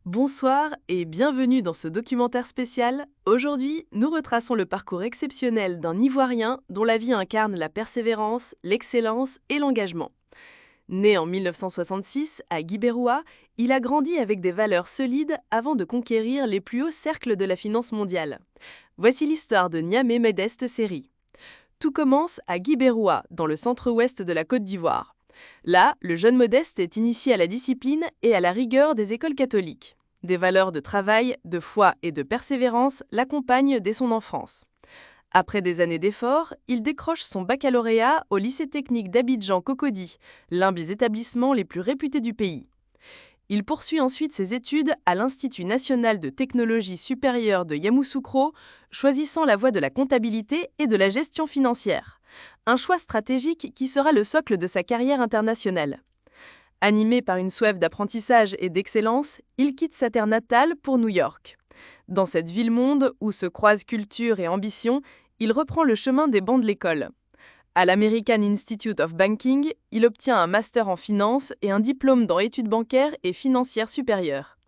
Bonsoir et bienvenue dans ce documentaire spécial. Aujourd'hui, nous retraçons le parcours exceptionnel d'un Ivoirien dont la vie incarne la persévérance, l'excellence et l'engagement. Né en 1966 à Guibéroua, il a grandi avec des valeurs solides avant de conquérir les plus hauts cercles de la finance mondiale. Voici l'histoire de Niamey Modeste Seri. Tout commence à Guibéroua, dans le centre-ouest de la Côte d'Ivoire. Là, le jeune Modeste est initié à la discipline et à la rigueur des écoles catholiques. Des valeurs de travail, de foi et de persévérance l'accompagnent dès son enfance. Après des années d'efforts, il décroche son baccalauréat au lycée technique d'Abidjan-Cocody, l'un des établissements les plus réputés du pays. Il poursuit ensuite ses études à l'Institut national de technologie supérieure de Yamoussoukro, choisissant la voie de la comptabilité et de la gestion financière. Un choix stratégique qui sera le socle de sa carrière internationale. Animé par une soif d'apprentissage et d'excellence, il quitte sa terre natale pour New York. Dans cette ville-monde où se croisent culture et ambition, il reprend le chemin des bancs de l'école. À l'American Institute of Banking, il obtient un master en finance et un diplôme dans études bancaires et financières supérieures.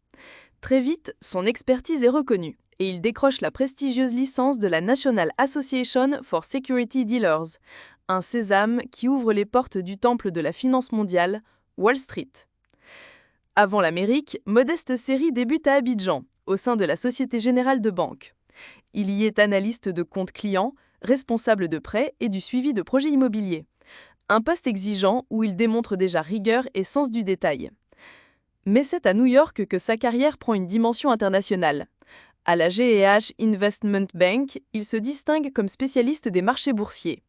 Très vite, son expertise est reconnue et il décroche la prestigieuse licence de la National Association for Security Dealers, un sésame qui ouvre les portes du temple de la finance mondiale, Wall Street. Avant l'Amérique, Modeste Seri débute à Abidjan, au sein de la Société Générale de Banque. Il y est analyste de comptes clients, responsable de prêts et du suivi de projets immobiliers. Un poste exigeant où il démontre déjà rigueur et sens du détail. Mais c'est à New York que sa carrière prend une dimension internationale. À la G&H Investment Bank, il se distingue comme spécialiste des marchés boursiers.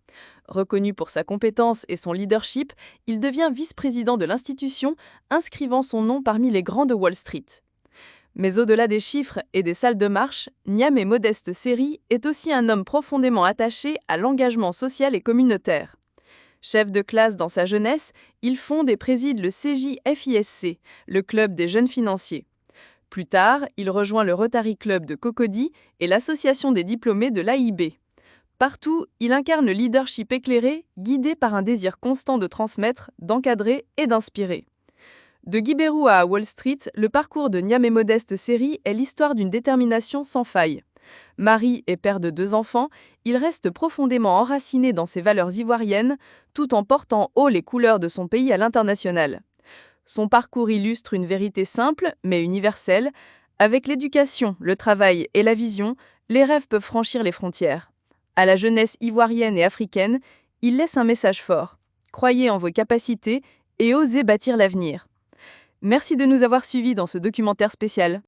Reconnu pour sa compétence et son leadership, il devient vice-président de l'institution, inscrivant son nom parmi les grands de Wall Street. Mais au-delà des chiffres et des salles de marche, Niamey Modeste Seri est aussi un homme profondément attaché à l'engagement social et communautaire. Chef de classe dans sa jeunesse, il fonde et préside le CJFISC, le club des jeunes financiers. Plus tard, il rejoint le Rotary Club de Cocody et l'association des diplômés de l'AIB. Partout, il incarne le leadership éclairé, guidé par un désir constant de transmettre, d'encadrer et d'inspirer. De Guibéroua à Wall Street, le parcours de Niamey Modeste Seri est l'histoire d'une détermination sans faille. Mari et père de 2 enfants, il reste profondément enraciné dans ses valeurs ivoiriennes, tout en portant haut les couleurs de son pays à l'international. Son parcours illustre une vérité simple, mais universelle. Avec l'éducation, le travail et la vision, les rêves peuvent franchir les frontières. À la jeunesse ivoirienne et africaine, il laisse un message fort. Croyez en vos capacités et osez bâtir l'avenir. Merci de nous avoir suivis dans ce documentaire spécial.